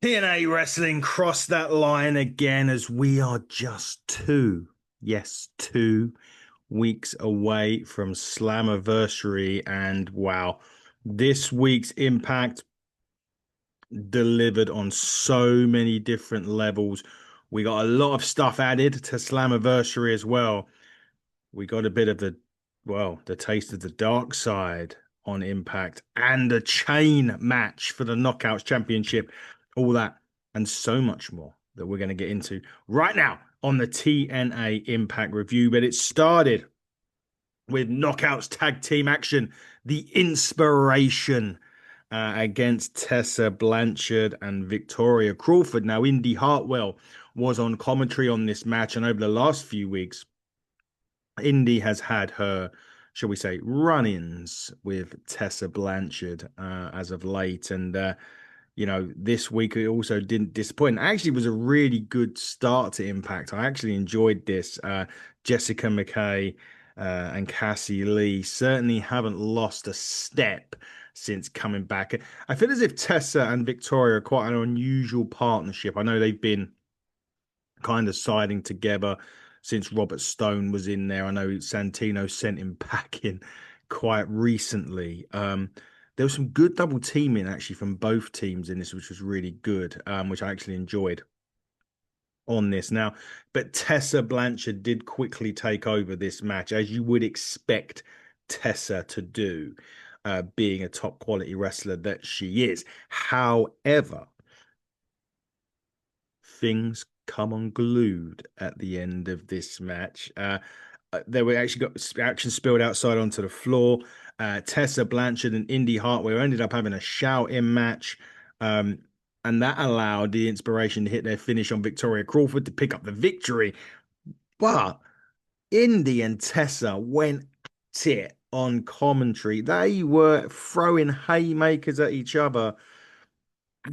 TNA Wrestling crossed that line again as we are just yes, 2 weeks away from Slammiversary. And wow, this week's Impact delivered on so many different levels. We got a lot of stuff added to Slammiversary as well. We got a bit of the taste of the dark side on Impact and a chain match for the Knockouts Championship. All that and so much more that we're going to get into right now on the TNA Impact review. But it started with Knockouts tag team action, the inspiration against Tessa Blanchard and Victoria Crawford. Now, Indy Hartwell was on commentary on this match, and over the last few weeks, Indy has had her, shall we say, run-ins with Tessa Blanchard as of late, and this week it also didn't disappoint. Actually, it was a really good start to Impact. I actually enjoyed this. Jessica McKay and Cassie Lee certainly haven't lost a step since coming back. I feel as if Tessa and Victoria are quite an unusual partnership. I know they've been kind of siding together since Robert Stone was in there. I know Santino sent him back in quite recently. There was some good double teaming actually from both teams in this, which was really good, which I actually enjoyed on this now. But Tessa Blanchard did quickly take over this match, as you would expect Tessa to do, being a top quality wrestler that she is. However, things come unglued at the end of this match. There were actually got action spilled outside onto the floor. Tessa Blanchard and Indy Hartwell ended up having a shout-in match, and that allowed the inspiration to hit their finish on Victoria Crawford to pick up the victory. But Indy and Tessa went at it on commentary. They were throwing haymakers at each other,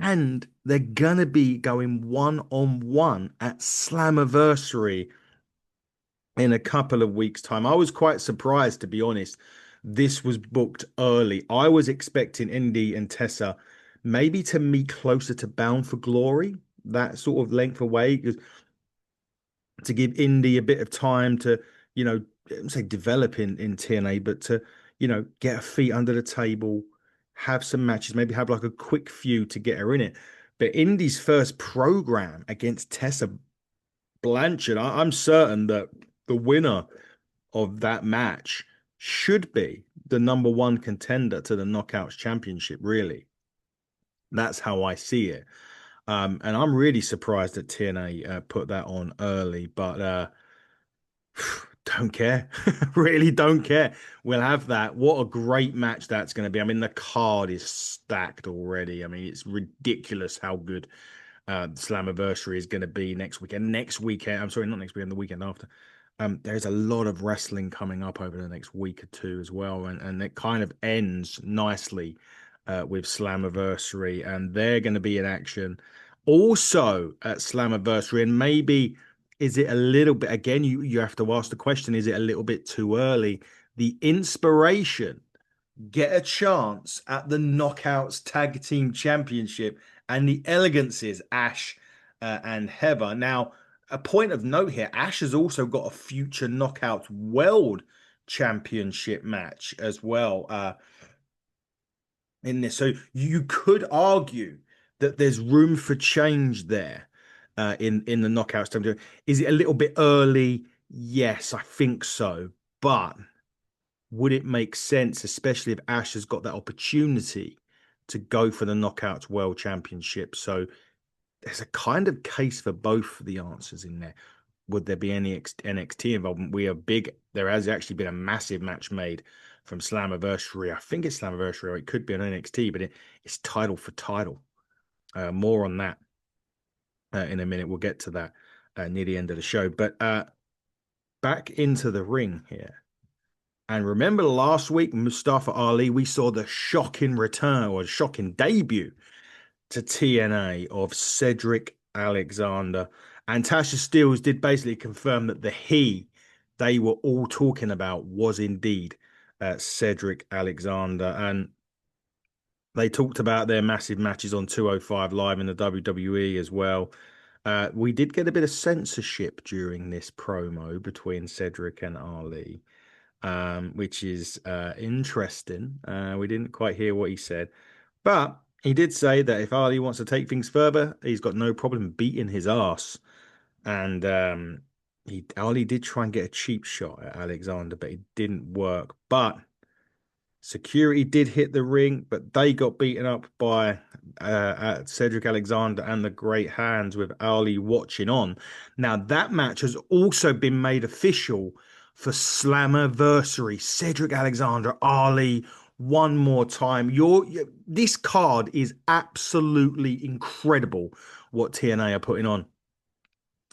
and they're gonna be going one-on-one at Slammiversary in a couple of weeks' time. I was quite surprised, to be honest. This was booked early. I was expecting Indy and Tessa maybe to meet closer to Bound for Glory, that sort of length away, because to give Indy a bit of time to, I don't say develop in TNA, but to, get her feet under the table, have some matches, maybe have like a quick few to get her in it. But Indy's first program against Tessa Blanchard, I'm certain that the winner of that match should be the number one contender to the Knockouts Championship, really. That's how I see it. And I'm really surprised that TNA put that on early, but don't care. Really don't care. We'll have that. What a great match that's going to be. I mean, the card is stacked already. I mean, it's ridiculous how good Slammiversary is going to be next weekend. Next weekend, I'm sorry, not next weekend, the weekend after. There's a lot of wrestling coming up over the next week or two as well, and it kind of ends nicely with Slammiversary, and they're going to be in action also at Slammiversary, and maybe is it a little bit again? You have to ask the question: is it a little bit too early? The inspiration get a chance at the Knockouts Tag Team Championship, and the elegances, Ash and Heather. Now, a point of note here, Ash has also got a future Knockouts World Championship match as well in this. So you could argue that there's room for change there in the Knockouts Time. Is it a little bit early? Yes, I think so. But would it make sense, especially if Ash has got that opportunity to go for the Knockouts World Championship? So there's a kind of case for both of the answers in there. Would there be any NXT involvement? We are big. There has actually been a massive match made from Slammiversary. I think it's Slammiversary, or it could be an NXT, but it's title for title. More on that in a minute. We'll get to that near the end of the show. But back into the ring here. And remember last week, Mustafa Ali, we saw the shocking return or shocking debut to TNA of Cedric Alexander. And Tasha Steelz did basically confirm that they were all talking about was indeed Cedric Alexander. And They talked about their massive matches on 205 Live in the WWE as well. We did get a bit of censorship during this promo between Cedric and Ali, which is interesting. We didn't quite hear what he said, but he did say that if Ali wants to take things further, he's got no problem beating his ass. And Ali did try and get a cheap shot at Alexander, but it didn't work. But security did hit the ring, but they got beaten up by Cedric Alexander and the Great Hands with Ali watching on. Now, that match has also been made official for Slammiversary. Cedric Alexander, Ali, one more time. This card is absolutely incredible what TNA are putting on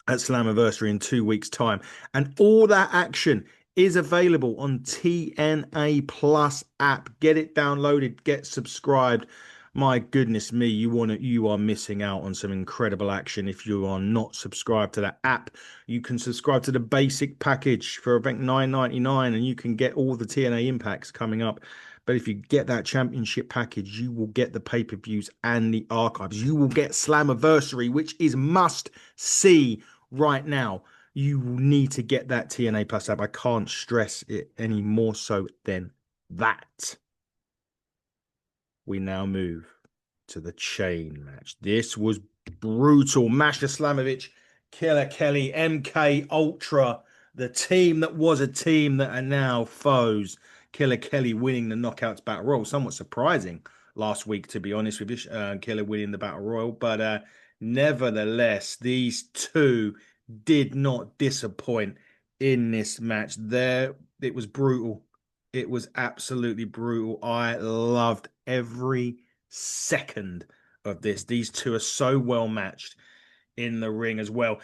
at Slammiversary in 2 weeks' time. And all that action is available on TNA Plus app. Get it downloaded, get subscribed. My goodness me, you are missing out on some incredible action if you are not subscribed to that app. You can subscribe to the basic package for about $9.99 and you can get all the TNA impacts coming up. But if you get that championship package, you will get the pay-per-views and the archives. You will get Slammiversary, which is must see right now. You need to get that TNA Plus app. I can't stress it any more so than that. We now move to the chain match. This was brutal. Masha Slamovich, Killer Kelly, MK Ultra, the team that was a team that are now foes. Killer Kelly winning the Knockouts Battle Royal. Somewhat surprising last week, to be honest with you. Killer winning the Battle Royal. But nevertheless, these two did not disappoint in this match. It was brutal. It was absolutely brutal. I loved every second of this. These two are so well matched in the ring as well.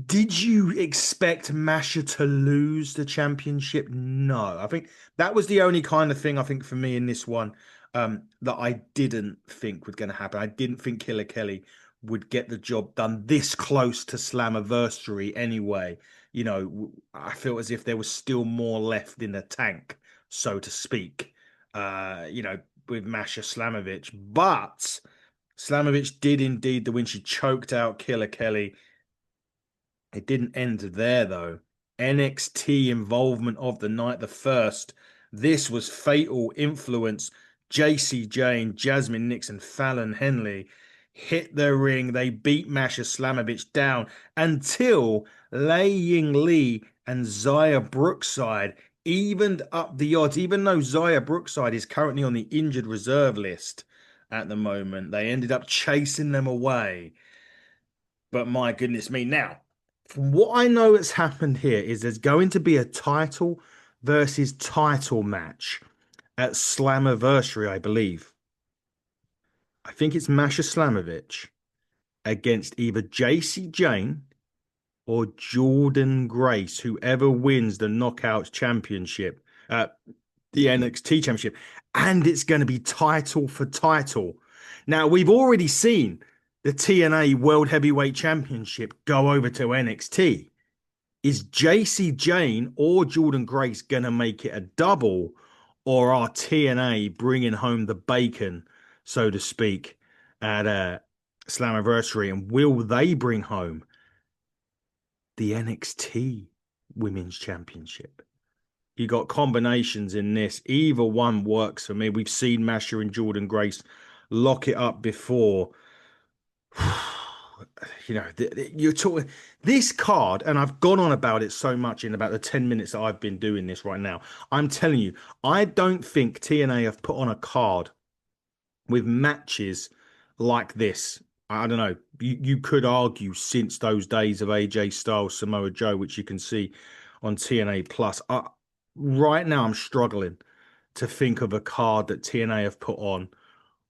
Did you expect Masha to lose the championship? No. I think that was the only kind of thing I think for me in this one that I didn't think was going to happen. I didn't think Killer Kelly would get the job done this close to Slammiversary anyway. I feel as if there was still more left in the tank, so to speak, with Masha Slamovich. But Slamovich did indeed the win. She choked out Killer Kelly. It didn't end there, though. NXT involvement of the night, the first. This was Fatal Influence. JC Jane, Jasmine Nixon, Fallon Henley hit the ring. They beat Masha Slamovich down until Lei Ying Lee and Zaya Brookside evened up the odds. Even though Zaya Brookside is currently on the injured reserve list at the moment, they ended up chasing them away. But my goodness me. Now, from what I know has happened here is there's going to be a title versus title match at Slammiversary, I believe. I think it's Masha Slamovich against either JC Jane or Jordan Grace, whoever wins the Knockouts Championship, the NXT Championship. And it's going to be title for title. Now, we've already seen the TNA World Heavyweight Championship go over to NXT. Is JC Jane or Jordan Grace going to make it a double, or are TNA bringing home the bacon, so to speak, at Slammiversary? And will they bring home the NXT Women's Championship? You got combinations in this. Either one works for me. We've seen Masha and Jordan Grace lock it up before. You're talking this card, and I've gone on about it so much in about the 10 minutes that I've been doing this right now. I'm telling you, I don't think TNA have put on a card with matches like this. I don't know. You could argue since those days of AJ Styles, Samoa Joe, which you can see on TNA Plus. Right now, I'm struggling to think of a card that TNA have put on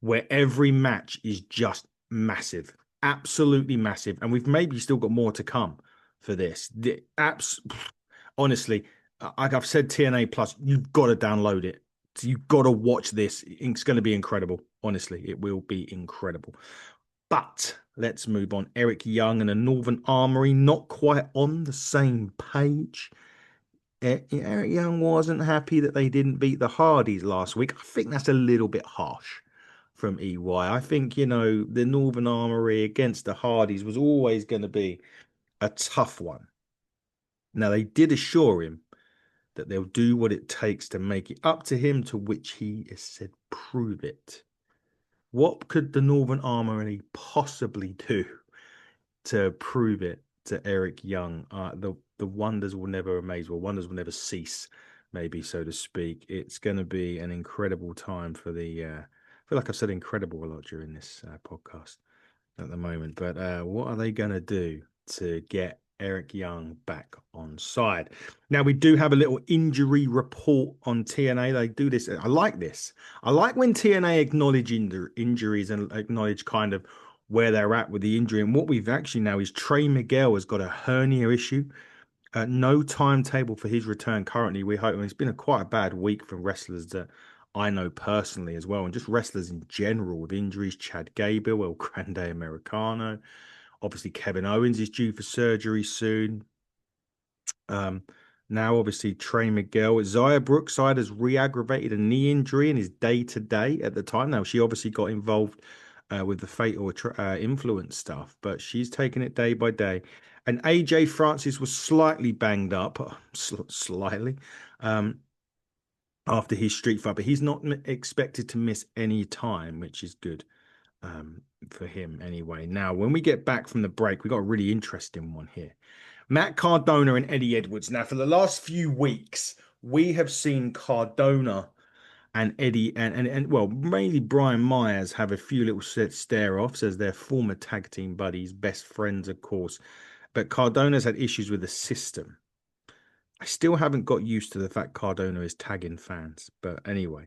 where every match is just massive, absolutely massive. And we've maybe still got more to come for this. The apps, honestly, like I've said, TNA Plus, you've got to download it. You've got to watch this. It's going to be incredible. Honestly, it will be incredible. But let's move on. Eric Young and the Northern Armory, not quite on the same page. Eric Young wasn't happy that they didn't beat the Hardys last week. I think that's a little bit harsh. from EY. I think, you know, the Northern Armory against the Hardys was always going to be a tough one. Now, they did assure him that they'll do what it takes to make it up to him, to which he has said, prove it. What could the Northern Armory possibly do to prove it to Eric Young? The wonders will never amaze. Well, wonders will never cease, maybe so to speak. It's going to be an incredible time for the. I feel like I've said incredible a lot during this podcast at the moment. But what are they going to do to get Eric Young back on side? Now, we do have a little injury report on TNA. They do this. I like this. I like when TNA acknowledge injuries and acknowledge kind of where they're at with the injury. And what we've actually now is Trey Miguel has got a hernia issue. No timetable for his return currently. We hope, and it's been quite a bad week for wrestlers that I know personally as well, and just wrestlers in general with injuries. Chad Gable, El Grande Americano. Obviously, Kevin Owens is due for surgery soon. Now, obviously, Trey Miguel. Zaya Brookside has re-aggravated a knee injury and is day-to-day at the time. Now, she obviously got involved with the fatal influence stuff, but she's taking it day by day. And AJ Francis was slightly banged up, slightly, after his street fight, but he's not expected to miss any time, which is good for him anyway. Now, when we get back from the break, we got a really interesting one here. Matt Cardona and Eddie Edwards. Now, for the last few weeks, we have seen Cardona and Eddie and well, mainly Brian Myers have a few little stare-offs as their former tag team buddies, best friends, of course. But Cardona's had issues with the system. I still haven't got used to the fact Cardona is tagging fans. But anyway,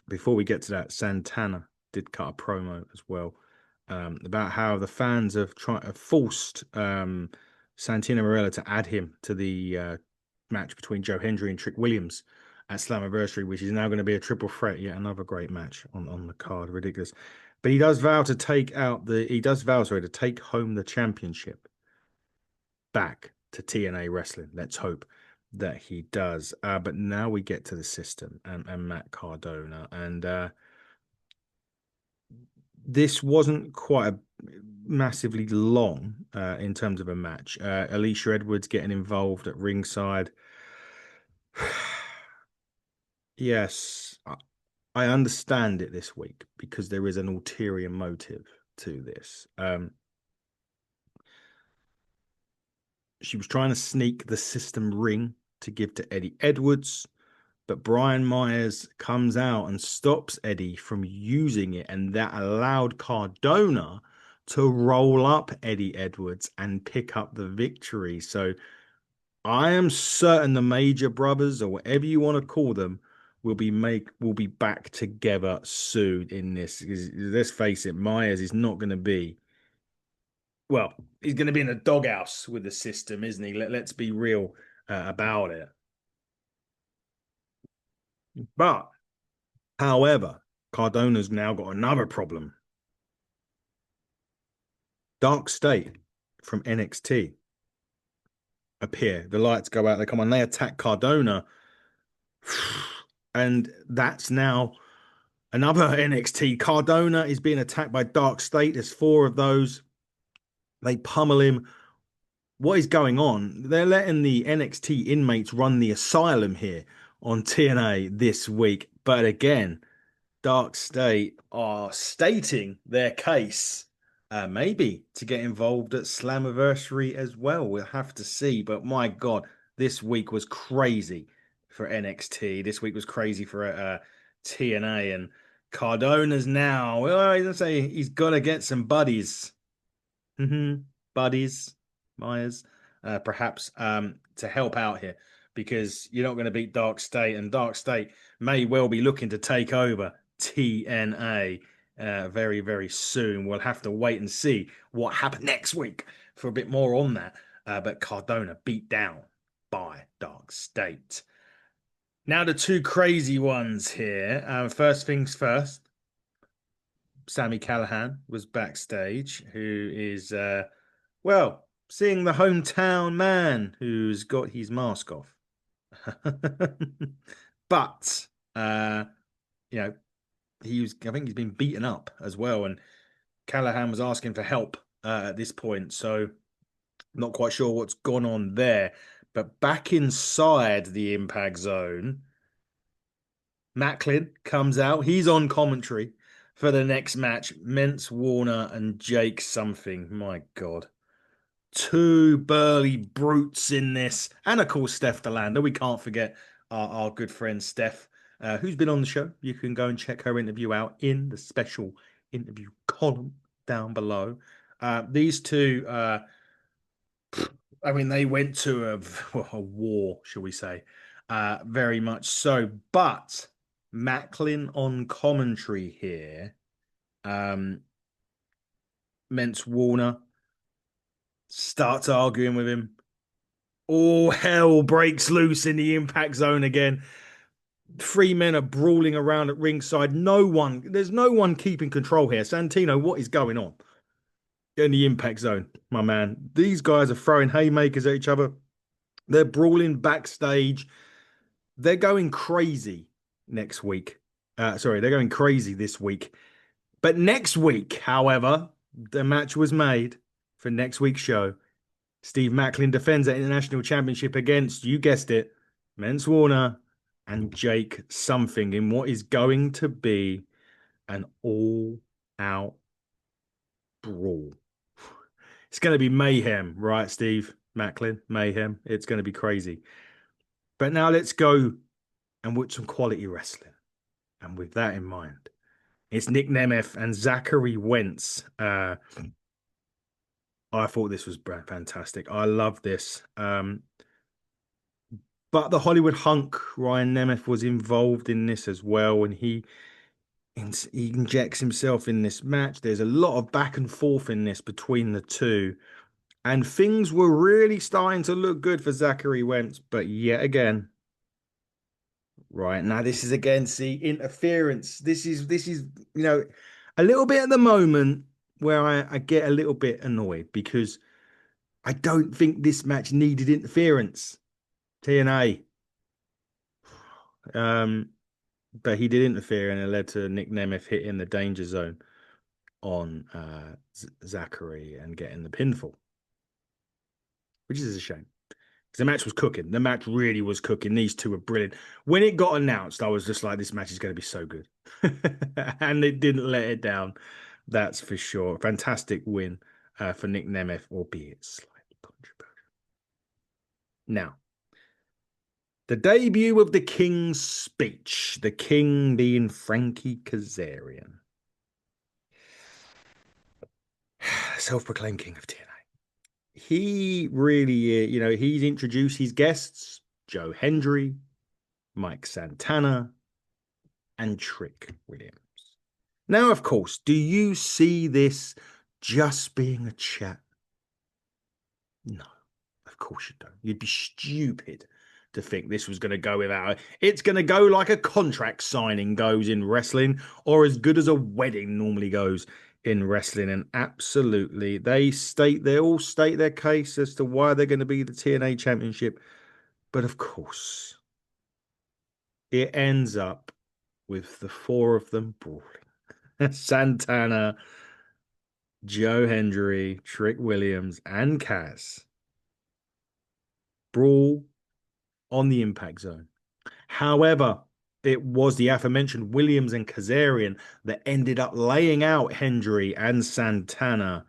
before we get to that, Santana did cut a promo as well about how the fans have forced Santino Marella to add him to the match between Joe Hendry and Trick Williams at Slammiversary, which is now going to be a triple threat. Yet another great match on the card. Ridiculous. But he does vow to take home the championship back to TNA Wrestling. Let's hope that he does. But now we get to the system and Matt Cardona. And this wasn't quite massively long in terms of a match. Alicia Edwards getting involved at ringside. Yes, I understand it this week because there is an ulterior motive to this. She was trying to sneak the system ring to give to Eddie Edwards, but Brian Myers comes out and stops Eddie from using it, and that allowed Cardona to roll up Eddie Edwards and pick up the victory. So I am certain the Major Brothers, or whatever you want to call them, will be back together soon in this. Let's face it, Myers is not going to be. Well, he's going to be in a doghouse with the system, isn't he? Let's be real about it. But, however, Cardona's now got another problem. Dark State from NXT appear. The lights go out. They come on. They attack Cardona. And that's now another NXT. Cardona is being attacked by Dark State. There's 4 of those. They pummel him. What is going on? They're letting the NXT inmates run the asylum here on TNA this week. But again, Dark State are stating their case, maybe to get involved at Slammiversary as well. We'll have to see. But my God, this week was crazy for NXT. This week was crazy for TNA. And Cardona's now, well, he's say he's got to get some buddies. Buddies, Myers, perhaps to help out here, because you're not going to beat Dark State, and Dark State may well be looking to take over TNA very, very soon. We'll have to wait and see what happened next week for a bit more on that. But Cardona beat down by Dark State. Now the 2 crazy ones here. First things first, Sami Callihan was backstage, who is, well, seeing the hometown man who's got his mask off. But, you know, I think he's been beaten up as well, and Callahan was asking for help at this point, so not quite sure what's gone on there. But back inside the impact zone, Macklin comes out. He's on commentary for the next match. Mence Warner and Jake something. My God. Two burly brutes in this. And of course, Steph Delander. We can't forget our good friend Steph, who's been on the show. You can go and check her interview out in the special interview column down below. These two, I mean, they went to a war, shall we say, very much so. But Macklin on commentary here, um, Mence Warner starts arguing with him. All hell breaks loose in the impact zone again. Three men are brawling around at ringside. There's no one keeping control here. Santino, what is going on in the impact zone, my man? These guys are throwing haymakers at each other. They're brawling backstage. They're going crazy next week. Sorry, they're going crazy this week. But next week, however, the match was made for next week's show. Steve Macklin defends that international championship against, you guessed it, Mence Warner and Jake something in what is going to be an all-out brawl. It's going to be mayhem, right, Steve Macklin? Mayhem. It's going to be crazy. But now let's go and watch some quality wrestling. And with that in mind, it's Nick Nemeth and Zachary Wentz. I thought this was fantastic. I love this. But the Hollywood hunk, Ryan Nemeth, was involved in this as well. And he injects himself in this match. There's a lot of back and forth in this between the two. And things were really starting to look good for Zachary Wentz. But yet again, right now, this is again, see, interference. This is, a little bit at the moment where I get a little bit annoyed because I don't think this match needed interference. TNA. But he did interfere and it led to Nick Nemeth hitting the danger zone on Zachary and getting the pinfall, which is a shame. Because the match was cooking. The match really was cooking. These two were brilliant. When it got announced, I was just like, this match is going to be so good. And it didn't let it down. That's for sure. Fantastic win for Nick Nemeth, albeit slightly controversial. Now, the debut of the King's speech. The King being Frankie Kazarian. Self-proclaimed King of TNA. He really, he's introduced his guests, Joe Hendry, Mike Santana, and Trick Williams. Now, of course, do you see this just being a chat? No, of course you don't. You'd be stupid to think this was going to go without. It's going to go like a contract signing goes in wrestling, or as good as a wedding normally goes in wrestling. And absolutely, they all state their case as to why they're going to be the TNA championship. But of course, it ends up with the four of them brawling. Santana, Joe Hendry, Trick Williams, and Kaz brawl on the impact zone. However, it was the aforementioned Williams and Kazarian that ended up laying out Hendry and Santana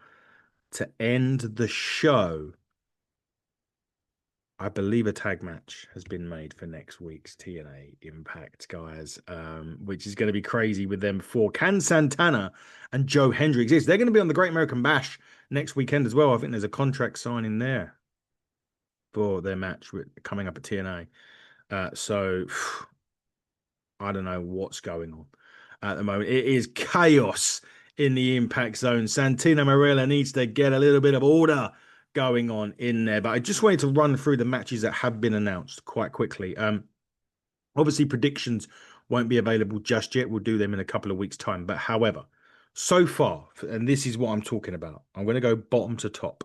to end the show. I believe a tag match has been made for next week's TNA Impact, guys, which is going to be crazy with them four. Can Santana and Joe Hendry exist? They're going to be on the Great American Bash next weekend as well. I think there's a contract signing there for their match coming up at TNA. So I don't know what's going on at the moment. It is chaos in the impact zone. Santino Marella needs to get a little bit of order going on in there. But I just wanted to run through the matches that have been announced quite quickly. Obviously, predictions won't be available just yet. We'll do them in a couple of weeks' time. But however, so far, and this is what I'm talking about, I'm going to go bottom to top.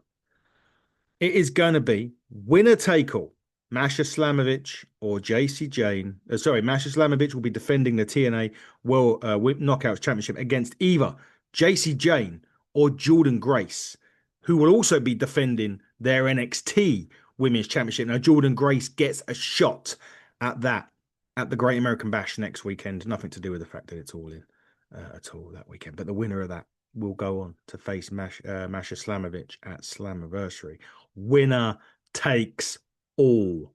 It is going to be winner take all Masha Slamovich or JC Jane. Masha Slamovich will be defending the TNA World Knockouts Championship against either JC Jane or Jordan Grace, who will also be defending their NXT Women's Championship. Now, Jordan Grace gets a shot at that at the Great American Bash next weekend. Nothing to do with the fact that it's all in at all that weekend. But the winner of that will go on to face Masha Slamovich at Slammiversary. Winner takes all.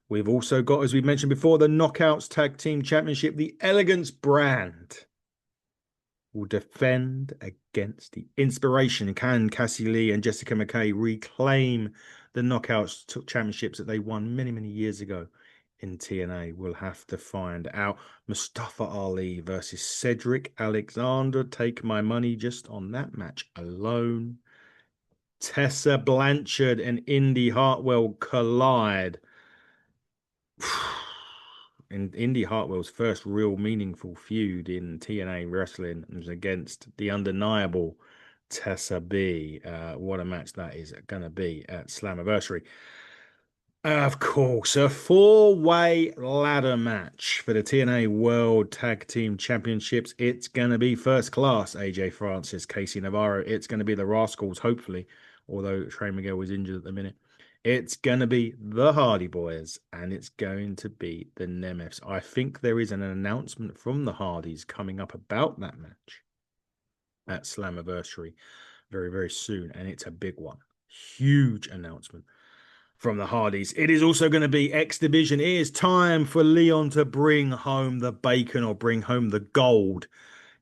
We've also got, as we mentioned before, the Knockouts Tag Team Championship. The Elegance brand will defend against the Inspiration. Can Cassie Lee and Jessica McKay reclaim the Knockouts Championships that they won many, many years ago in TNA? We'll have to find out. Mustafa Ali versus Cedric Alexander. Take my money just on that match alone. Tessa Blanchard and Indy Hartwell collide. And Indy Hartwell's first real meaningful feud in TNA wrestling was against the undeniable Tessa B. What a match that is going to be at Slammiversary. Of course, a four-way ladder match for the TNA World Tag Team Championships. It's going to be first class. AJ Francis, Casey Navarro. It's going to be the Rascals, hopefully, although Trey Miguel was injured at the minute. It's going to be the Hardy Boys, and it's going to be the Nemeths. I think there is an announcement from the Hardys coming up about that match at Slammiversary very, very soon, and it's a big one. Huge announcement from the Hardys. It is also going to be X Division. It is time for Leon to bring home the bacon or bring home the gold.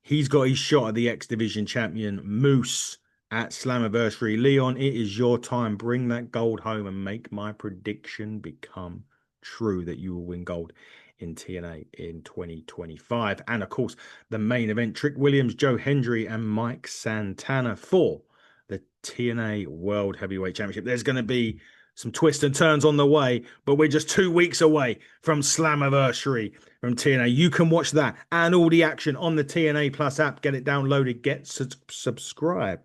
He's got his shot at the X Division champion, Moose, at Slammiversary. Leon, it is your time. Bring that gold home and make my prediction become true that you will win gold in TNA in 2025. And of course, the main event, Trick Williams, Joe Hendry, and Mike Santana for the TNA World Heavyweight Championship. There's going to be some twists and turns on the way, but we're just 2 weeks away from Slammiversary from TNA. You can watch that and all the action on the TNA Plus app. Get it downloaded, get subscribed.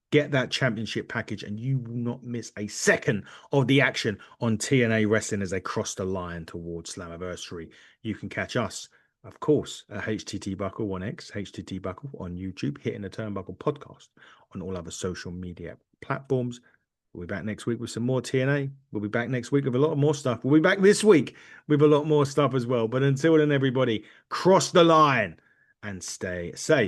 Get that championship package, and you will not miss a second of the action on TNA Wrestling as they cross the line towards Slammiversary. You can catch us, of course, at HTT Buckle on X, HTT Buckle on YouTube, Hitting the Turnbuckle podcast on all other social media platforms. We'll be back next week with some more TNA. We'll be back next week with a lot more stuff. We'll be back this week with a lot more stuff as well. But until then, everybody, cross the line and stay safe.